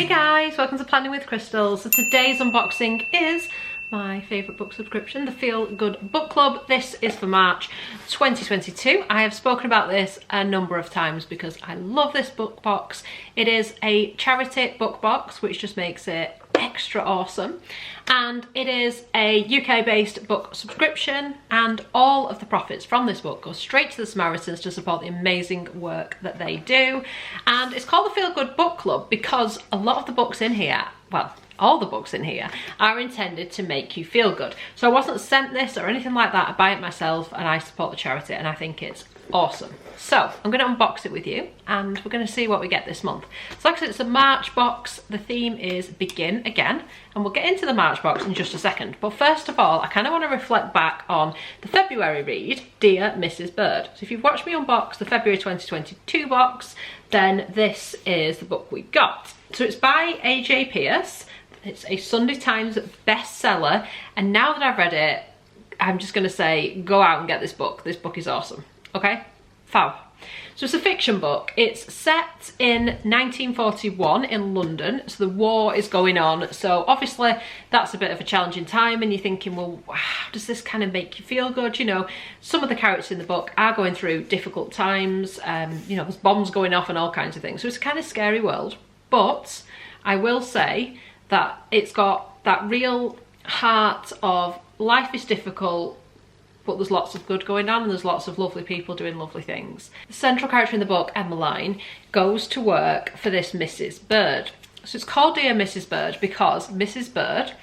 Hey guys, welcome to Planning with Crystal. So today's unboxing is my favourite book subscription, the Feel Good Book Club. This is for March 2022. I have spoken about this a number of times because I love this book box. It is a charity book box, which just makes it extra awesome. And it is a UK-based book subscription, and all of the profits from this book go straight to the Samaritans to support the amazing work that they do. And it's called the Feel Good Book Club because a lot of the books in here, well, all the books in here are intended to make you feel good. So I wasn't sent this or anything like that. I buy it myself and I support the charity, and I think it's awesome. So I'm going to unbox it with you and we're going to see what we get this month. So like I said, it's a March box. The theme is Begin Again, and we'll get into the March box in just a second. But first of all, I kind of want to reflect back on the February read, Dear Mrs. Bird. So if you've watched me unbox the February 2022 box, then this is the book we got. So it's by AJ Pierce. It's a Sunday Times bestseller, and now that I've read it, I'm just going to say go out and get this book. This book is awesome. Okay? Fab. So it's a fiction book. It's set in 1941 in London, so the war is going on. So obviously that's a bit of a challenging time, and you're thinking, well, how does this kind of make you feel good? You know, some of the characters in the book are going through difficult times. You know, there's bombs going off and all kinds of things. So it's a kind of scary world. But I will say that it's got that real heart of life is difficult, but there's lots of good going on and there's lots of lovely people doing lovely things. The central character in the book, Emmeline, goes to work for this Mrs. Bird. So it's called Dear Mrs. Bird because Mrs. Bird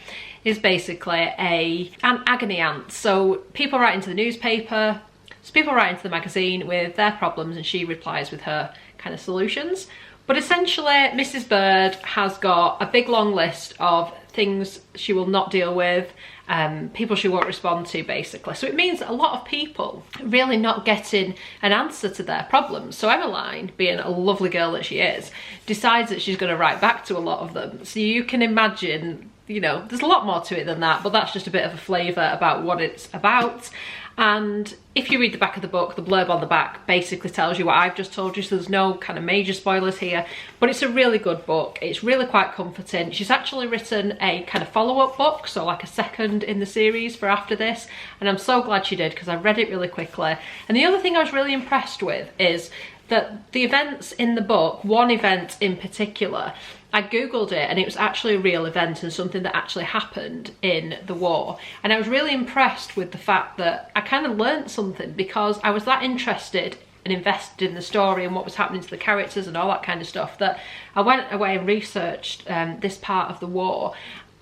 is basically an agony aunt. So people write into the newspaper, so people write into the magazine with their problems and she replies with her kind of solutions. But essentially, Mrs. Bird has got a big long list of things she will not deal with, people she won't respond to, basically. So it means that a lot of people really not getting an answer to their problems. So Emmeline, being a lovely girl that she is, decides that she's going to write back to a lot of them. So you can imagine, you know, there's a lot more to it than that, but that's just a bit of a flavour about what it's about. And if you read the back of the book, the blurb on the back basically tells you what I've just told you, so there's no kind of major spoilers here, but it's a really good book. It's really quite comforting. She's actually written a kind of follow-up book, so like a second in the series for after this, and I'm so glad she did because I read it really quickly. And the other thing I was really impressed with is that the events in the book, one event in particular, I googled it and it was actually a real event and something that actually happened in the war. And I was really impressed with the fact that I kind of learnt something because I was that interested and invested in the story and what was happening to the characters and all that kind of stuff that I went away and researched this part of the war.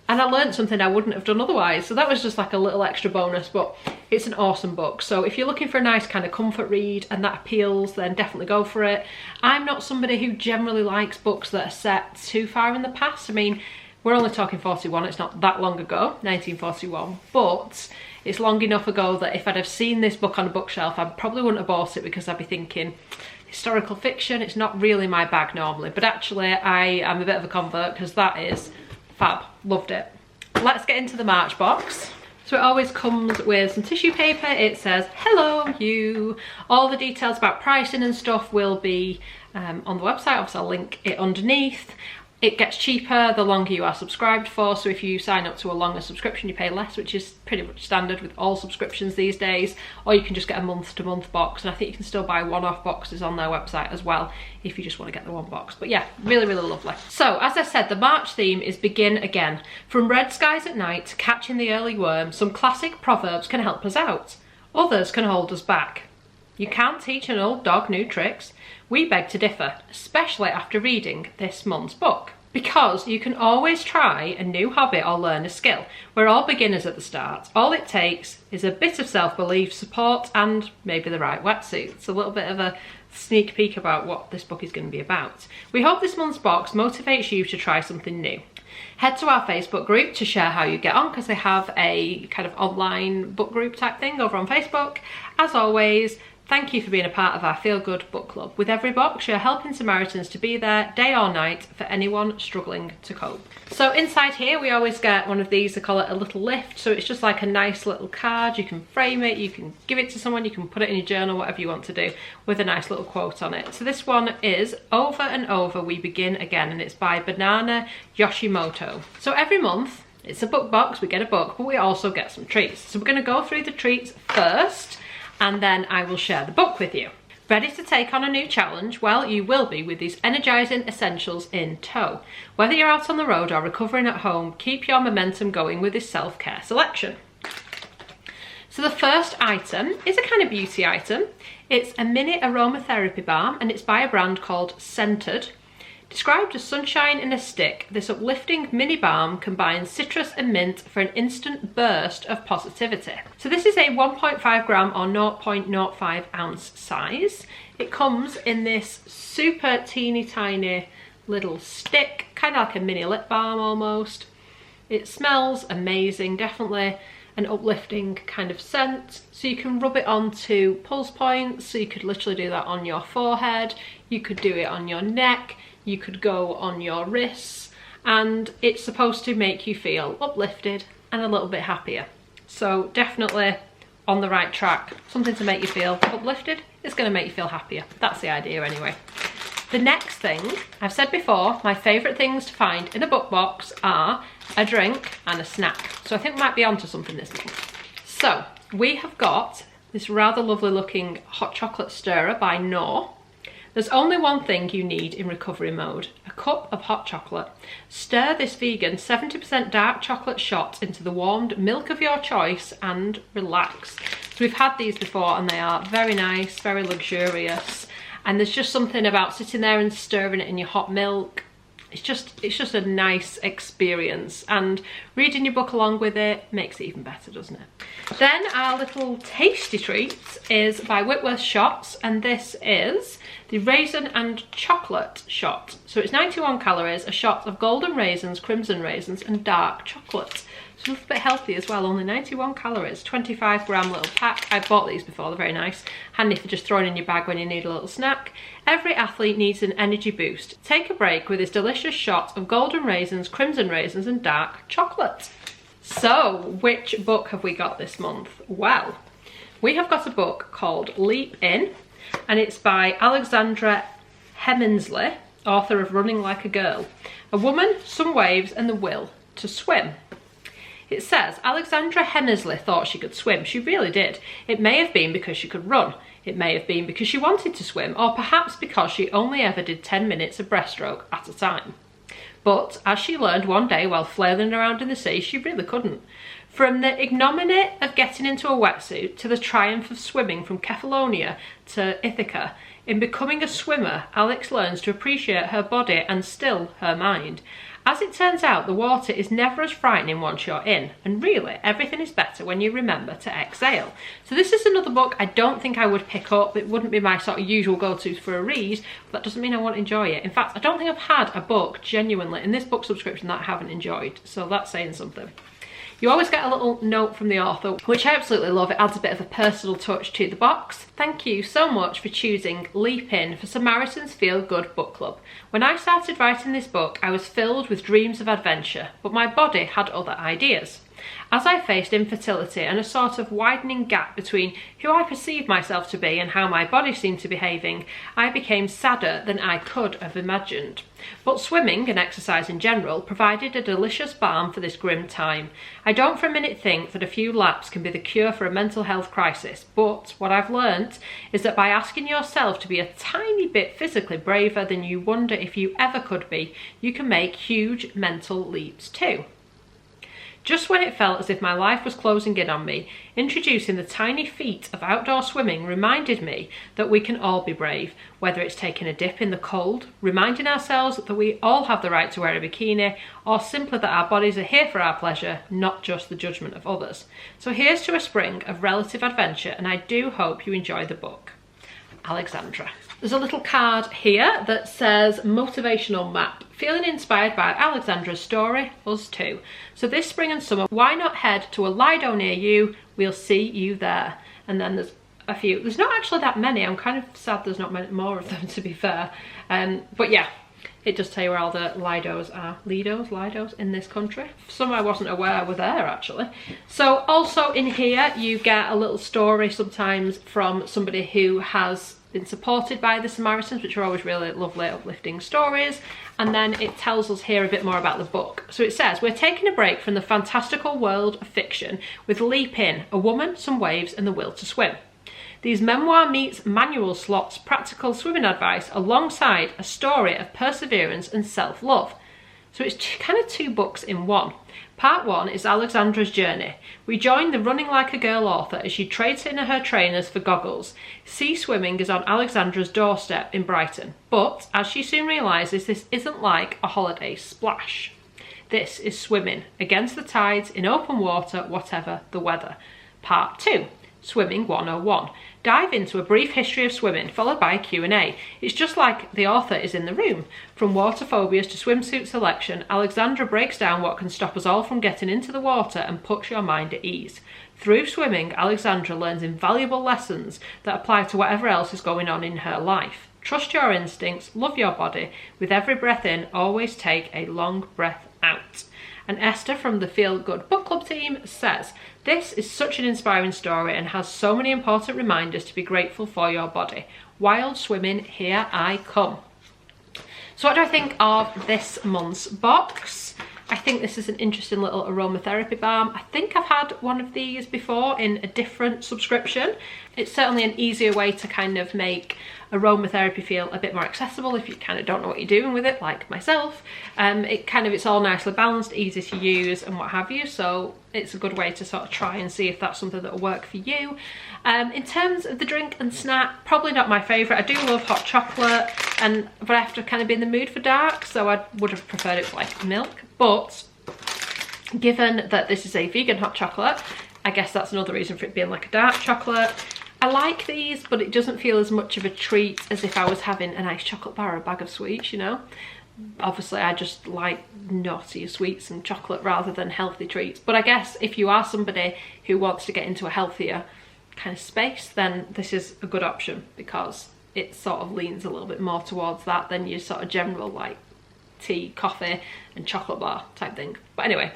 And I learned something I wouldn't have done otherwise. So that was just like a little extra bonus, but it's an awesome book. So if you're looking for a nice kind of comfort read and that appeals, then definitely go for it. I'm not somebody who generally likes books that are set too far in the past. I mean, we're only talking 41, it's not that long ago, 1941, but it's long enough ago that if I'd have seen this book on a bookshelf, I probably wouldn't have bought it because I'd be thinking, historical fiction, it's not really my bag normally. But actually, I am a bit of a convert because that is fab. Loved it. Let's get into the March box. So it always comes with some tissue paper. It says, hello you. All the details about pricing and stuff will be on the website. Obviously I'll link it underneath. It gets cheaper the longer you are subscribed for, so if you sign up to a longer subscription you pay less, which is pretty much standard with all subscriptions these days, or you can just get a month-to-month box, and I think you can still buy one-off boxes on their website as well if you just want to get the one box. But yeah, really, really lovely. So as I said, the March theme is Begin Again. From red skies at night to catching the early worm, some classic proverbs can help us out. Others can hold us back. You can't teach an old dog new tricks. We beg to differ, especially after reading this month's book. Because you can always try a new hobby or learn a skill. We're all beginners at the start. All it takes is a bit of self-belief, support, and maybe the right wetsuit. It's a little bit of a sneak peek about what this book is going to be about. We hope this month's box motivates you to try something new. Head to our Facebook group to share how you get on, because they have a kind of online book group type thing over on Facebook. As always, Thank you for being a part of our Feel Good Book Club. With every box, you're helping Samaritans to be there day or night for anyone struggling to cope. So inside here, we always get one of these. I call it a little lift. So it's just like a nice little card. You can frame it, you can give it to someone, you can put it in your journal, whatever you want to do, with a nice little quote on it. So this one is Over and Over We Begin Again, and it's by Banana Yoshimoto. So every month, it's a book box, we get a book, but we also get some treats. So we're going to go through the treats first, and then I will share the book with you. Ready to take on a new challenge? Well, you will be with these energising essentials in tow. Whether you're out on the road or recovering at home, keep your momentum going with this self-care selection. So the first item is a kind of beauty item. It's a mini aromatherapy balm, and it's by a brand called Scented. Described as sunshine in a stick, this uplifting mini balm combines citrus and mint for an instant burst of positivity. So this is a 1.5 gram or 0.05 ounce size. It comes in this super teeny tiny little stick, kind of like a mini lip balm almost. It smells amazing, definitely an uplifting kind of scent. So you can rub it onto pulse points, so you could literally do that on your forehead, you could do it on your neck, you could go on your wrists, and it's supposed to make you feel uplifted and a little bit happier. So definitely on the right track. Something to make you feel uplifted is going to make you feel happier. That's the idea anyway. The next thing, I've said before, my favourite things to find in a book box are a drink and a snack. So I think we might be onto something this month. So we have got this rather lovely looking hot chocolate stirrer by Knorr. There's only one thing you need in recovery mode, a cup of hot chocolate. Stir this vegan 70% dark chocolate shot into the warmed milk of your choice and relax. So we've had these before and they are very nice, very luxurious. And there's just something about sitting there and stirring it in your hot milk. It's just a nice experience, and reading your book along with it makes it even better, doesn't it? Then our little tasty treats is by Whitworth Shots, and this is the Raisin and Chocolate Shot. So it's 91 calories, a shot of golden raisins, crimson raisins and dark chocolate. It's a little bit healthy as well, only 91 calories, 25 gram little pack. I've bought these before, they're very nice. Handy for just throwing in your bag when you need a little snack. Every athlete needs an energy boost. Take a break with this delicious shot of golden raisins, crimson raisins and dark chocolate. So, which book have we got this month? Well, we have got a book called Leap In, and it's by Alexandra Hemmensley, author of Running Like a Girl. A woman, some waves and the will to swim. It says, Alexandra Hemmensley thought she could swim. She really did. It may have been because she could run. It may have been because she wanted to swim, or perhaps because she only ever did 10 minutes of breaststroke at a time. But as she learned one day while flailing around in the sea, she really couldn't. From the ignominy of getting into a wetsuit to the triumph of swimming from Kefalonia to Ithaca, in becoming a swimmer, Alex learns to appreciate her body and still her mind. As it turns out, the water is never as frightening once you're in, and really, everything is better when you remember to exhale. So this is another book I don't think I would pick up. It wouldn't be my sort of usual go-to for a read, but that doesn't mean I won't enjoy it. In fact, I don't think I've had a book, genuinely, in this book subscription that I haven't enjoyed, so that's saying something. You always get a little note from the author, which I absolutely love. It adds a bit of a personal touch to the box. Thank you so much for choosing Leap In for Samaritans Feel Good Book Club. When I started writing this book, I was filled with dreams of adventure, but my body had other ideas. As I faced infertility and a sort of widening gap between who I perceived myself to be and how my body seemed to be behaving, I became sadder than I could have imagined. But swimming, and exercise in general, provided a delicious balm for this grim time. I don't for a minute think that a few laps can be the cure for a mental health crisis, but what I've learnt is that by asking yourself to be a tiny bit physically braver than you wonder if you ever could be, you can make huge mental leaps too. Just when it felt as if my life was closing in on me, introducing the tiny feat of outdoor swimming reminded me that we can all be brave, whether it's taking a dip in the cold, reminding ourselves that we all have the right to wear a bikini, or simply that our bodies are here for our pleasure, not just the judgment of others. So here's to a spring of relative adventure, and I do hope you enjoy the book. Alexandra. There's a little card here that says motivational map. Feeling inspired by Alexandra's story? Us too. So this spring and summer, why not head to a Lido near you? We'll see you there. And then there's a few. There's not actually that many. I'm kind of sad there's not many more of them, to be fair. But yeah, it does tell you where all the Lidos are. Lidos in this country. Some I wasn't aware were there, actually. So also in here, you get a little story sometimes from somebody who has been supported by the Samaritans, which are always really lovely, uplifting stories. And then it tells us here a bit more about the book. So it says, we're taking a break from the fantastical world of fiction with Leap In, a woman, some waves, and the will to swim. These memoir meets manual slots, practical swimming advice, alongside a story of perseverance and self-love. So it's kind of 2 books in one. Part 1 is Alexandra's journey. We join the Running Like a Girl author as she trades in her trainers for goggles. Sea swimming is on Alexandra's doorstep in Brighton, but as she soon realises, this isn't like a holiday splash. This is swimming against the tides in open water, whatever the weather. Part 2. Swimming 101. Dive into a brief history of swimming, followed by a Q&A. It's just like the author is in the room. From water phobias to swimsuit selection, Alexandra breaks down what can stop us all from getting into the water and puts your mind at ease. Through swimming, Alexandra learns invaluable lessons that apply to whatever else is going on in her life. Trust your instincts, love your body. With every breath in, always take a long breath out. And Esther from the Feel Good Book Club team says, this is such an inspiring story and has so many important reminders to be grateful for your body. Wild swimming, here I come. So what do I think of this month's box? I think this is an interesting little aromatherapy balm. I think I've had one of these before in a different subscription. It's certainly an easier way to kind of make aromatherapy feel a bit more accessible if you kind of don't know what you're doing with it, like myself. It's all nicely balanced, easy to use and what have you, so it's a good way to sort of try and see if that's something that will work for you. In terms of the drink and snack, probably not my favourite. I do love hot chocolate, but I have to kind of be in the mood for dark, so I would have preferred it with like milk. But given that this is a vegan hot chocolate, I guess that's another reason for it being like a dark chocolate. I like these, but it doesn't feel as much of a treat as if I was having a nice chocolate bar or a bag of sweets, you know? Obviously, I just like naughty sweets and chocolate rather than healthy treats. But I guess if you are somebody who wants to get into a healthier kind of space, then this is a good option because it sort of leans a little bit more towards that than your sort of general like tea, coffee and chocolate bar type thing. But anyway,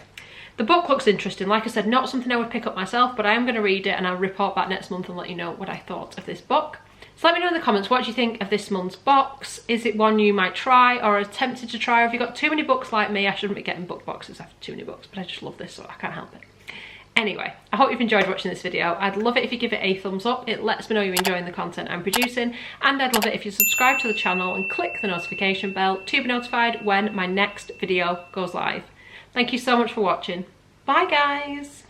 the book looks interesting. Like I said, not something I would pick up myself, but I am going to read it and I'll report back next month and let you know what I thought of this book. So let me know in the comments, what do you think of this month's box? Is it one you might try or are tempted to try? Or have you got too many books like me? I shouldn't be getting book boxes after too many books, but I just love this, so I can't help it. Anyway, I hope you've enjoyed watching this video. I'd love it if you give it a thumbs up. It lets me know you're enjoying the content I'm producing. And I'd love it if you subscribe to the channel and click the notification bell to be notified when my next video goes live. Thank you so much for watching. Bye guys!